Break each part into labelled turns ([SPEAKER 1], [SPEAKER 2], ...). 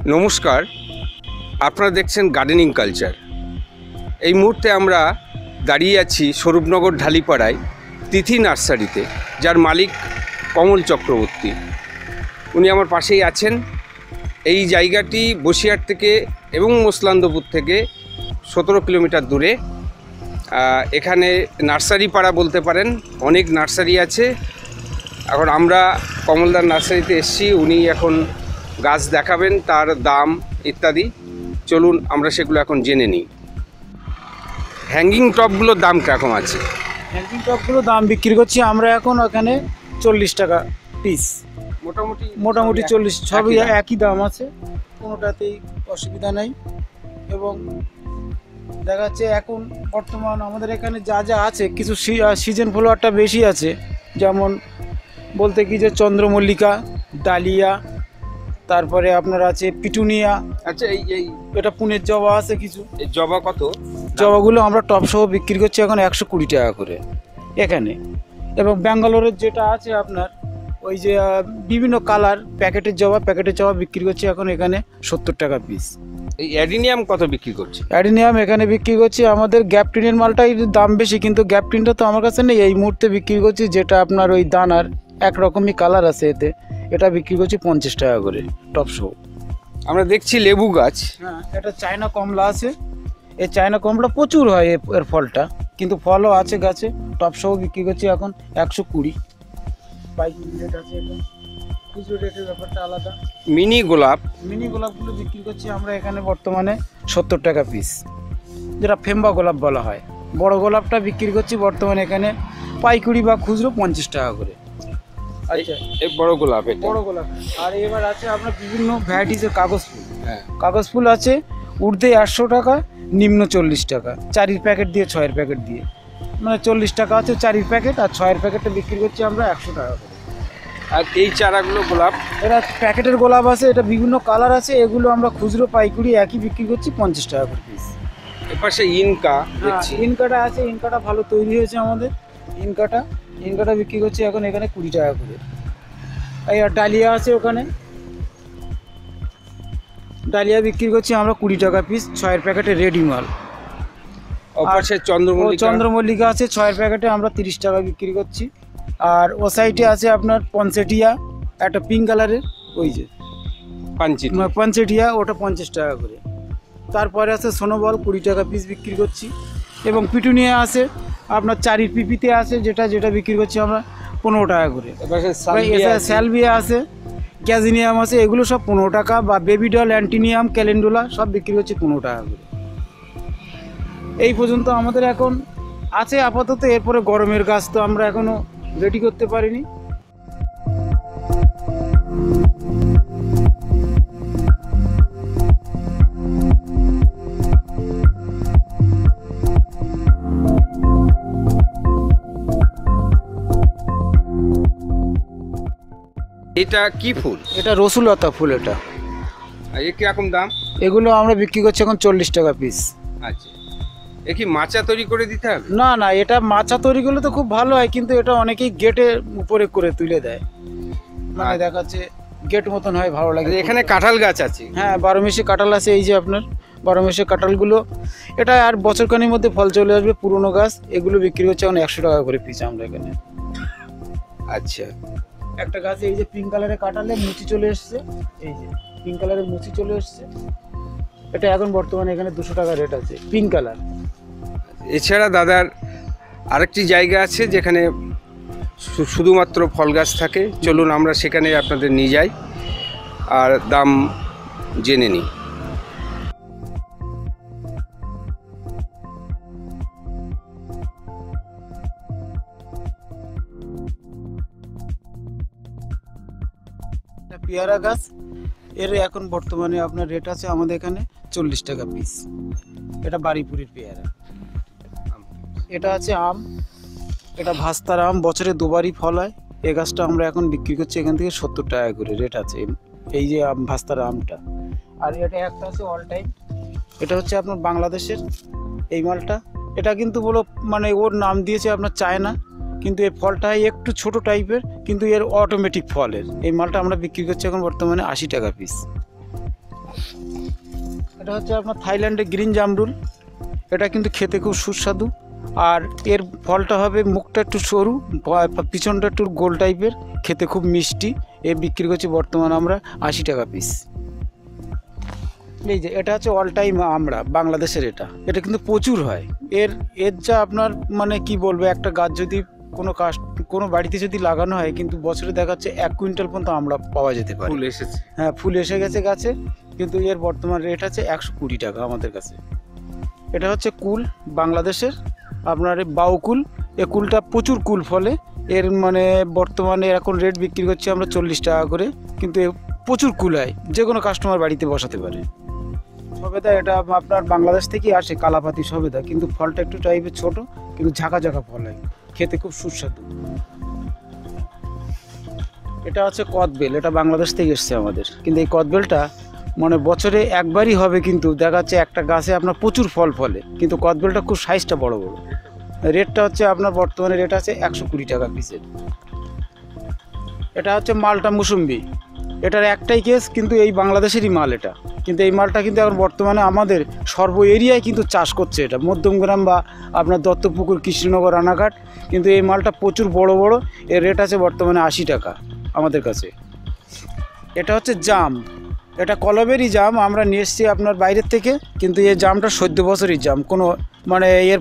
[SPEAKER 1] নমস্কার, আপনারা দেখছেন গার্ডেনিং কালচার। এই মুহূর্তে আমরা দাঁড়িয়ে আছি স্বরূপনগর ঢালিপাড়ায় তিথি নার্সারিতে, যার মালিক কমল চক্রবর্তী। উনি আমার পাশেই আছেন। এই জায়গাটি বসিরহাট থেকে এবং মসলান্দপুর থেকে 17 কিলোমিটার দূরে। এখানে নার্সারি পাড়া বলতে পারেন, অনেক নার্সারি আছে। এখন আমরা কমলদার নার্সারিতে এসেছি, উনি এখন গাছ দেখাবেন, তার দাম ইত্যাদি। চলুন আমরা সেগুলো এখন জেনে নিই। হ্যাঙ্গিং টপগুলোর দাম কীরকম আছে?
[SPEAKER 2] হ্যাঙ্গিং টপগুলোর দাম বিক্রি করছি আমরা এখন ওখানে 40 টাকা পিস। মোটামুটি 40, সবই একই দাম আছে, কোনোটাতেই অসুবিধা নেই। এবং দেখা যাচ্ছে এখন বর্তমান আমাদের এখানে যা যা আছে, কিছু সিজন ফ্লাওয়ারটা বেশি আছে, যেমন বলতে কি যে চন্দ্রমল্লিকা, ডালিয়া, তারপরে আপনার আছে পিটুনিয়া।
[SPEAKER 1] আচ্ছা, এই
[SPEAKER 2] এটা পুনের জবা আছে কিছু।
[SPEAKER 1] এই জবা কত?
[SPEAKER 2] জবাগুলো আমরা টপ সহ বিক্রি করছি এখন 120 টাকা করে এখানে। এবং ব্যাঙ্গালোরের যেটা আছে আপনার ওই যে বিভিন্ন কালার প্যাকেটের জবা বিক্রি করছি এখন এখানে 70 টাকা পিস।
[SPEAKER 1] এই অ্যাডিনিয়াম কত বিক্রি করছে?
[SPEAKER 2] অ্যাডিনিয়াম এখানে বিক্রি করছি আমাদের গ্যাপটিনের মালটাই দাম বেশি, কিন্তু গ্যাপটিনটা তো আমার কাছে নেই। এই মুহূর্তে বিক্রি করছি যেটা আপনার ওই দানার একরকমই কালার আছে এতে, এটা বিক্রি করছি 50 টাকা করে টপ সহ।
[SPEAKER 1] আমরা দেখছি লেবু গাছ।
[SPEAKER 2] হ্যাঁ, এটা চায়না কমলা আছে। এই চায়না কমলা প্রচুর হয় এর ফলটা, কিন্তু ফলও আছে গাছে। টপ সহ বিক্রি করছি এখন 120। পাইকারি রেট আছে, এটা খুচরো রেটের ব্যাপারটা আলাদা।
[SPEAKER 1] মিনি
[SPEAKER 2] গোলাপগুলো বিক্রি করছি আমরা এখানে বর্তমানে 70 টাকা পিস, যেটা ফেম্বা গোলাপ বলা হয়। বড় গোলাপটা বিক্রি করছি বর্তমানে এখানে পাইকারি বা খুচরো 50 টাকা করে। আচ্ছা,
[SPEAKER 1] এই বড় গোলাপ,
[SPEAKER 2] বড় গোলাপ। আর এবার আছে আপনার বিভিন্ন ভ্যারাইটিসের কাগজ ফুল।
[SPEAKER 1] হ্যাঁ,
[SPEAKER 2] কাগজ ফুল আছে ঊর্ধ্বে 100 টাকা, নিম্ন 40 টাকা, 4 প্যাকেট দিয়ে 6 প্যাকেট দিয়ে, মানে 40 টাকা আছে 4 প্যাকেট, আর 6 প্যাকেটটা বিক্রি করছি আমরা 100 টাকা করে।
[SPEAKER 1] আর এই চারাগুলো গোলাপ,
[SPEAKER 2] এরা প্যাকেটের গোলাপ আছে, এটা বিভিন্ন কালার আছে। এগুলো আমরা খুচরো পাইকারি একই বিক্রি করছি 50 টাকা করে পিস।
[SPEAKER 1] এপাশে ইনকা দেখছি।
[SPEAKER 2] ইনকাটা আছে, ইনকাটা ভালো তৈরি হয়েছে আমাদের। ইনকাটা বিক্রি করছি এখন এখানে 20 টাকা করে। আর ডালিয়া আছে ওখানে, ডালিয়া বিক্রি করছি আমরা 20 টাকা পিস, 6 প্যাকেটে রেডি মাল।
[SPEAKER 1] ওপাশে
[SPEAKER 2] চন্দ্রমল্লিকা আছে 6 প্যাকেটে আমরা 30 টাকা বিক্রি করছি। আর ও সাইডে আছে আপনার পনসেটিয়া, একটা পিঙ্ক কালারের, ওই যে পনসেটিয়া, ওটা 50 টাকা করে। তারপরে আছে সোনোবল, 20 টাকা পিস বিক্রি করছি। এবং পিটুনিয়া আছে আপনার 4 পিপিতে আছে, যেটা বিক্রি করছি আমরা 15 টাকা করে। স্যালভিয়া আছে, ক্যাজিনিয়াম আছে, এগুলো সব 15 টাকা। বা বেবি ডল, অ্যান্টিনিয়াম, ক্যালেন্ডুলা সব বিক্রি করছি 15 টাকা করে। এই পর্যন্ত আমাদের এখন আছে আপাতত। এরপরে গরমের গাছ তো আমরা এখনো রেডি করতে পারিনি।
[SPEAKER 1] এটা কি ফুল?
[SPEAKER 2] এটা রসুলতা ফুল। এটা
[SPEAKER 1] কিরকম দাম?
[SPEAKER 2] এগুলো আমরা বিক্রি করছি এখন 40 টাকা পিস।
[SPEAKER 1] আচ্ছা, এ কি মাচা তৈরি করে দিতে হবে?
[SPEAKER 2] না, এটা মাচা তৈরি করলে তো খুব ভালো হয়, কিন্তু এটা অনেকেই গেটের উপরে করে তুলে দেয়, মানে দেখাচ্ছে গেট মতন হয়, ভালো লাগে।
[SPEAKER 1] এখানে কাঁঠাল গাছ আছে।
[SPEAKER 2] হ্যাঁ, 12 মাসে কাঁঠাল আছে। এই যে আপনার 12 মাসে কাঁঠালগুলো, এটা আর বছরখানির মধ্যে ফল চলে আসবে, পুরনো গাছ। এগুলো বিক্রি হচ্ছে এখন 100 টাকা করে পিস আমরা এখানে।
[SPEAKER 1] আচ্ছা,
[SPEAKER 2] একটা গাছে এই যে পিঙ্ক কালারের কাঁঠালে মুচি চলে এসছে, এই যে পিঙ্ক কালারের মুচি চলে এসছে, এটা এখন বর্তমানে এখানে 200 টাকা রেট আছে, পিঙ্ক কালার।
[SPEAKER 1] এছাড়া দাদার আরেকটি জায়গা আছে যেখানে শুধুমাত্র ফল গাছ থাকে। চলুন আমরা সেখানে আপনাদের নিয়ে যাই আর দাম জেনে নিই।
[SPEAKER 2] পেয়ারা গাছ, এর এখন বর্তমানে আপনার রেট আছে আমাদের এখানে 40 টাকা পিস। এটা বাড়িপুরের পেয়ারা। এটা আছে আম, এটা ভাস্তার আম, বছরে দুবারই ফল হয়। এই গাছটা আমরা এখন বিক্রি করছি এখান থেকে 70 টাকা করে রেট আছে, এই যে ভাস্তার আমটা। আর এটা একটা আছে অল টাইম, এটা হচ্ছে আপনার বাংলাদেশের এই মালটা। এটা কিন্তু বলো মানে ওর নাম দিয়েছে আপনার চায়না, কিন্তু এর ফলটা একটু ছোট টাইপের, কিন্তু এর অটোমেটিক ফলের। এই মালটা আমরা বিক্রি করছি এখন বর্তমানে 80 টাকা পিস। এটা হচ্ছে আপনার থাইল্যান্ডের গ্রিন জামরুল। এটা কিন্তু খেতে খুব সুস্বাদু, আর এর ফলটা হবে মুখটা একটু সরু, পিছনটা একটু গোল টাইপের, খেতে খুব মিষ্টি। এ বিক্রি করছি বর্তমানে আমরা 80 টাকা পিস। এই যে এটা হচ্ছে অল টাইম আমরা বাংলাদেশের, এটা কিন্তু প্রচুর হয়। এর যা আপনার মানে কি বলবো, একটা গাছ যদি কোনো বাড়িতে যদি লাগানো হয়, কিন্তু বছরে দেখা যাচ্ছে 1 কুইন্টাল পর্যন্ত আমরা পাওয়া যেতে পারে।
[SPEAKER 1] ফুল এসেছে।
[SPEAKER 2] হ্যাঁ, ফুল এসে গেছে গাছে, কিন্তু এর বর্তমান রেট আছে 120 টাকা আমাদের কাছে। এটা হচ্ছে কুল বাংলাদেশের, আপনার বাউকুল। এ কুলটা প্রচুর কুল ফলে, এর মানে বর্তমানে এখন রেট বিক্রি করছি আমরা 40 টাকা করে, কিন্তু প্রচুর কুল হয়, যে কোনো কাস্টমার বাড়িতে বসাতে পারে। সবেদা এটা আপনার বাংলাদেশ থেকেই আসে, কালাপাতি সবেদা, কিন্তু ফলটা একটু টাইপের ছোট, কিন্তু ঝাঁকা ঝাঁকা ফল হয়, খেতে খুব সুস্বাদু। এটা হচ্ছে কদবেল, এটা বাংলাদেশ থেকে এসছে আমাদের, কিন্তু এই কদবেলটা মানে বছরে একবারই হবে, কিন্তু দেখা যাচ্ছে একটা গাছে আপনার প্রচুর ফল ফলে, কিন্তু কদবেলটা খুব সাইজটা বড় বড়। রেটটা হচ্ছে আপনার বর্তমানে রেট আছে 120 টাকা পিসের। এটা হচ্ছে মালটা মুসুম্বি, এটার একটাই কেস, কিন্তু এই বাংলাদেশেরই মাল এটা, কিন্তু এই মালটা কিন্তু এখন বর্তমানে আমাদের সর্ব এরিয়ায় কিন্তু চাষ করছে, এটা মধ্যমগ্রাম বা আপনার দত্তপুকুর, কৃষ্ণনগর, রানাঘাট, কিন্তু এই মালটা প্রচুর বড় বড়। এর রেট আছে বর্তমানে 80 টাকা আমাদের কাছে। এটা হচ্ছে জাম, এটা কলবেরই জাম, আমরা নিয়ে এসেছি আপনার বাইরের থেকে, কিন্তু এই জামটা 14 বছরই জাম, কোনো মানে এর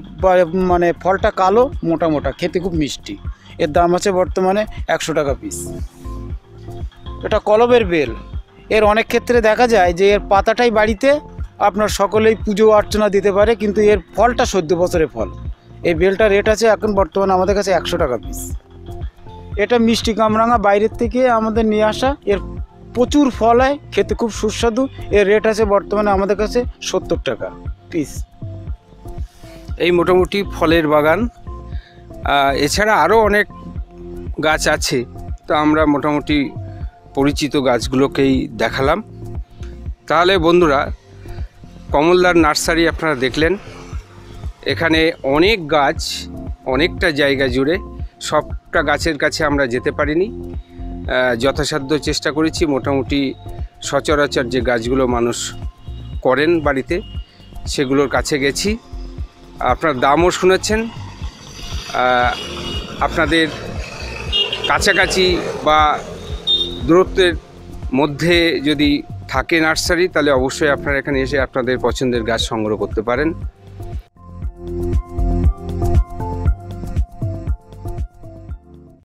[SPEAKER 2] মানে ফলটা কালো, মোটা মোটা, খেতে খুব মিষ্টি। এর দাম আছে বর্তমানে 100 টাকা পিস। এটা কলবের বেল, এর অনেক ক্ষেত্রে দেখা যায় যে এর পাতাটাই বাড়িতে আপনার সকলেই পুজো অর্চনা দিতে পারে, কিন্তু এর ফলটা 14 বছরের ফল। এই বেলটা রেট আছে এখন বর্তমানে আমাদের কাছে 100 টাকা পিস। এটা মিষ্টি কামরাঙা, বাইরের থেকে আমাদের নিয়ে আসা, এর প্রচুর ফল হয়, খেতে খুব সুস্বাদু। এর রেট আছে বর্তমানে আমাদের কাছে 70 টাকা পিস।
[SPEAKER 1] এই মোটামুটি ফলের বাগান, এছাড়া আরও অনেক গাছ আছে, তো আমরা মোটামুটি পরিচিত গাছগুলোকেই দেখালাম। তাহলে বন্ধুরা, কমলদার নার্সারি আপনারা দেখলেন, এখানে অনেক গাছ, অনেকটা জায়গা জুড়ে, সবটা গাছের কাছে আমরা যেতে পারিনি, যথাসাধ্য চেষ্টা করেছি। মোটামুটি সচরাচর যে গাছগুলো মানুষ করেন বাড়িতে, সেগুলোর কাছে গেছি। আপনার দামও শুনেছেন। আপনাদের কাছাকাছি বা দূরত্বের মধ্যে যদি থাকে নার্সারি, তাহলে অবশ্যই আপনারা এখানে এসে আপনাদের পছন্দের গাছ সংগ্রহ করতে পারেন।